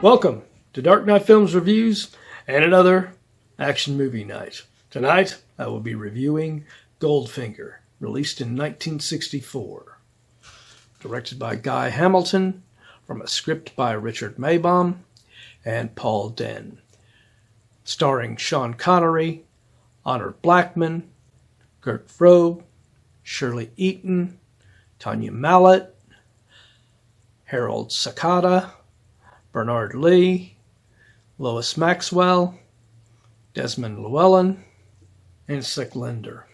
Welcome to Dark Knight Films Reviews and another action movie night. Tonight, I will be reviewing Goldfinger, released in 1964. Directed by Guy Hamilton, from a script by Richard Maibaum and Paul Den. Starring Sean Connery, Honor Blackman, Gert Frobe, Shirley Eaton, Tania Mallet, Herold Sakata, Bernard Lee, Lois Maxwell, Desmond Llewelyn, and Cec Linder.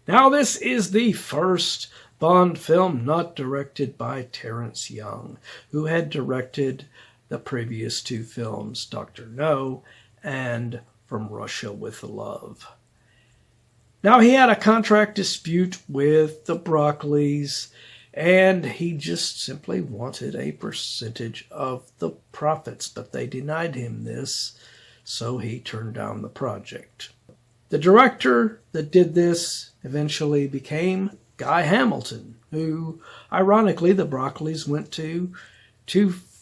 Now, this is the first Bond film not directed by Terence Young, who had directed the previous two films, Dr. No and From Russia with Love. Now, he had a contract dispute with the Broccoli's, and he just simply wanted a percentage of the profits, but they denied him this, so he turned down the project. The director that did this eventually became Guy Hamilton, who, ironically, the Broccoli's went to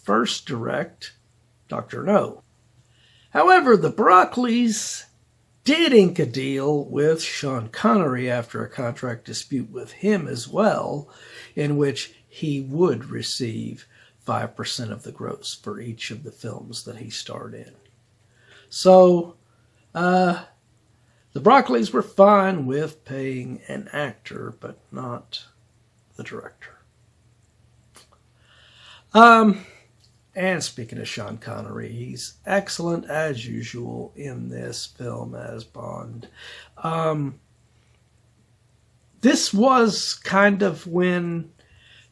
first direct Dr. No. However, the Broccoli's did ink a deal with Sean Connery after a contract dispute with him as well, in which he would receive 5% of the gross for each of the films that he starred in. So, the Broccoli's were fine with paying an actor, but not the director. And speaking of Sean Connery, he's excellent as usual in this film as Bond. This was kind of when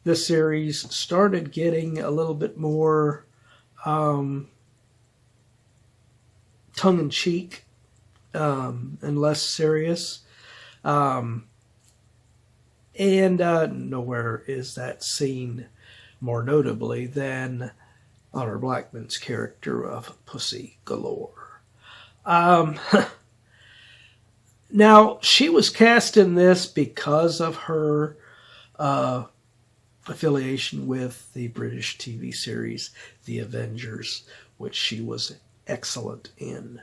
the series started getting a little bit more tongue-in-cheek and less serious. And nowhere is that seen more notably than Honor Blackman's character of Pussy Galore. Now, she was cast in this because of her affiliation with the British TV series The Avengers, which she was excellent in.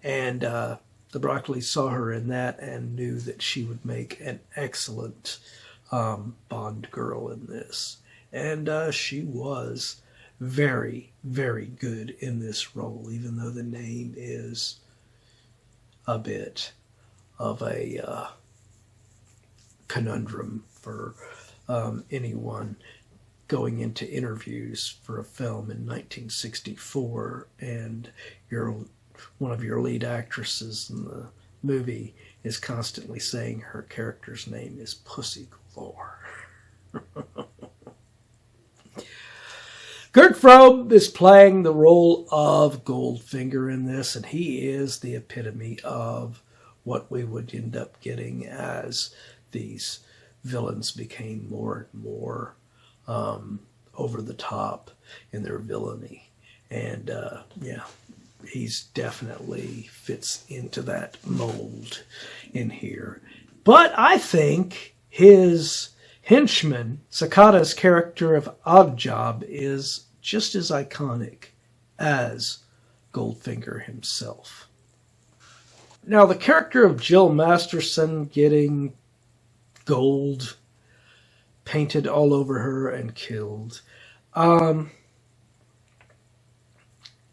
And the Broccoli's saw her in that and knew that she would make an excellent Bond girl in this. And she was very, very good in this role, even though the name is a bit of a conundrum for anyone going into interviews for a film in 1964, and one of your lead actresses in the movie is constantly saying her character's name is Pussy Galore. Gert Frobe is playing the role of Goldfinger in this, and he is the epitome of what we would end up getting as these villains became more and more over the top in their villainy. And he's definitely fits into that mold in here. But I think his henchman, Sakata's character of Oddjob, is just as iconic as Goldfinger himself. Now, the character of Jill Masterson getting gold painted all over her and killed. There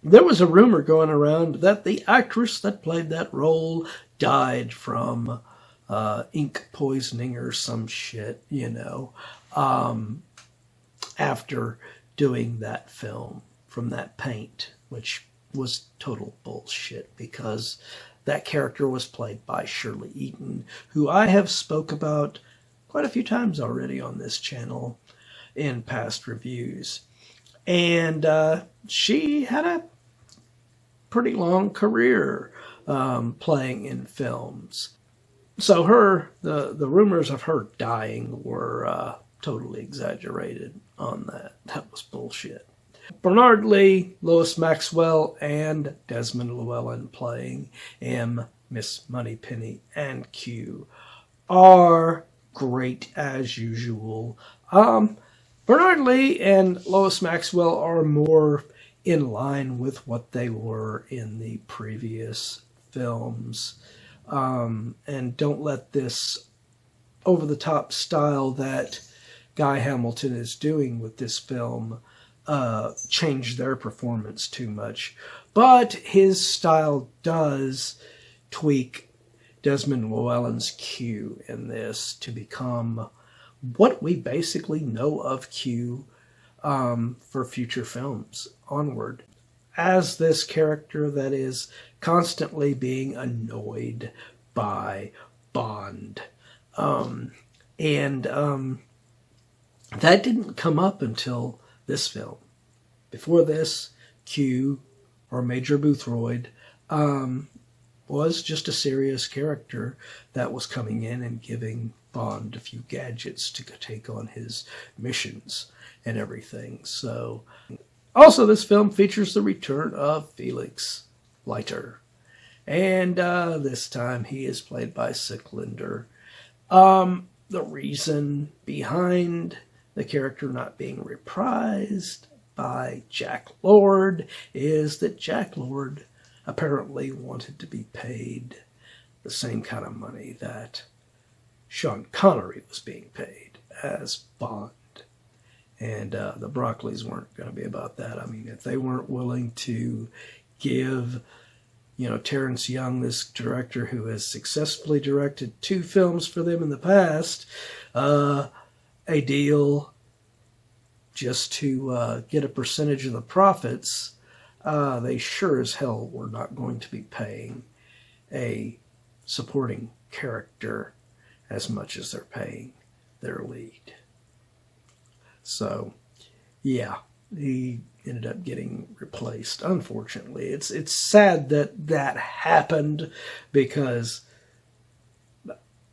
was a rumor going around that the actress that played that role died from ink poisoning or some shit, after doing that film from that paint, which was total bullshit because that character was played by Shirley Eaton, who I have spoke about quite a few times already on this channel in past reviews. And she had a pretty long career playing in films. So the rumors of her dying were totally exaggerated on that. That was bullshit. Bernard Lee, Lois Maxwell, and Desmond Llewelyn playing M, Miss Moneypenny, and Q are great as usual. Bernard Lee and Lois Maxwell are more in line with what they were in the previous films. And don't let this over-the-top style that Guy Hamilton is doing with this film change their performance too much. But his style does tweak Desmond Llewelyn's Q in this to become what we basically know of Q for future films onward, as this character that is constantly being annoyed by Bond. That didn't come up until this film. Before this, Q, or Major Boothroyd, was just a serious character that was coming in and giving Bond a few gadgets to take on his missions and everything. So, also this film features the return of Felix Leiter. And this time he is played by Cec Linder. The reason behind the character not being reprised by Jack Lord is that Jack Lord apparently wanted to be paid the same kind of money that Sean Connery was being paid as Bond. And the Broccoli's weren't going to be about that. I mean, if they weren't willing to give, Terrence Young, this director who has successfully directed 2 films for them in the past, a deal just to get a percentage of the profits, they sure as hell were not going to be paying a supporting character as much as they're paying their lead. So, yeah, he ended up getting replaced. Unfortunately, it's sad that happened, because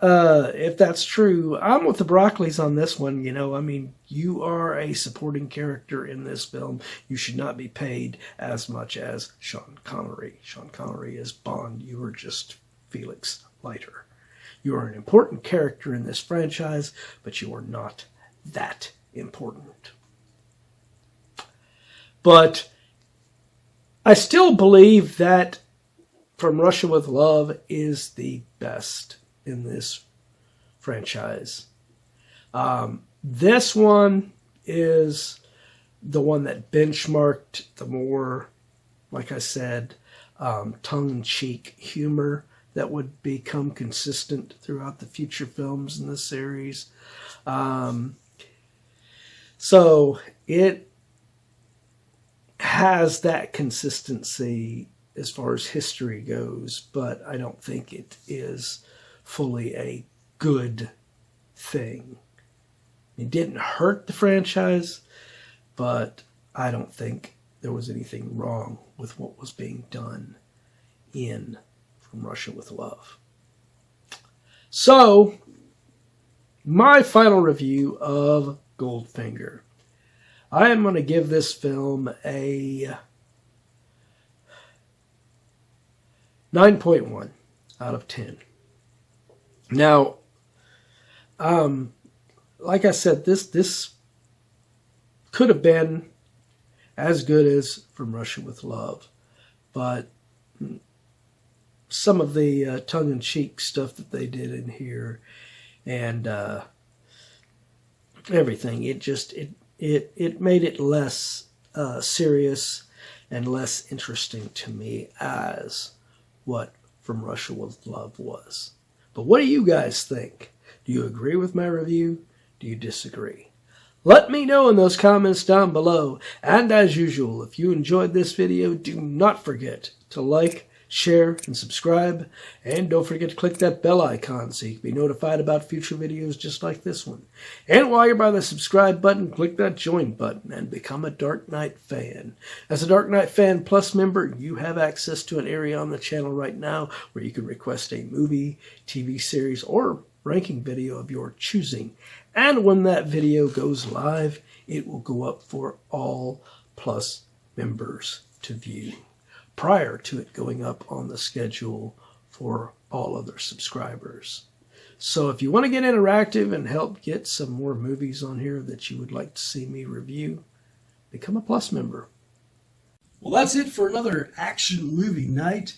if that's true, I'm with the Broccoli's on this one. I mean, you are a supporting character in this film. You should not be paid as much as Sean Connery. Sean Connery is Bond. You are just Felix Leiter. You are an important character in this franchise, but you are not that important. But I still believe that From Russia with Love is the best in this franchise. This one is the one that benchmarked the more, like I said, tongue-in-cheek humor that would become consistent throughout the future films in this series. So it has that consistency as far as history goes, but I don't think it is fully a good thing. It didn't hurt the franchise, but I don't think there was anything wrong with what was being done in From Russia with Love. So, my final review of Goldfinger. I am going to give this film a 9.1 out of 10. Now, like I said, this could have been as good as From Russia with Love, but some of the tongue-in-cheek stuff that they did in here and everything, it made it less serious and less interesting to me as what From Russia with Love was. But what do you guys think? Do you agree with my review? Do you disagree? Let me know in those comments down below. And as usual, if you enjoyed this video, do not forget to like, share, and subscribe. And don't forget to click that bell icon so you can be notified about future videos just like this one. And while you're by the subscribe button, click that join button and become a Dark Knight fan. As a Dark Knight Fan Plus member, you have access to an area on the channel right now where you can request a movie, TV series, or ranking video of your choosing. And when that video goes live, it will go up for all Plus members to view, prior to it going up on the schedule for all other subscribers. So if you want to get interactive and help get some more movies on here that you would like to see me review, become a Plus member. Well, that's it for another action movie night.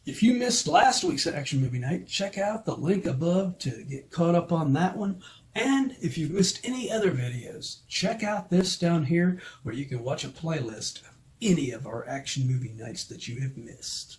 If you missed last week's action movie night, check out the link above to get caught up on that one. And if you've missed any other videos, check out this down here where you can watch a playlist of any of our action movie nights that you have missed.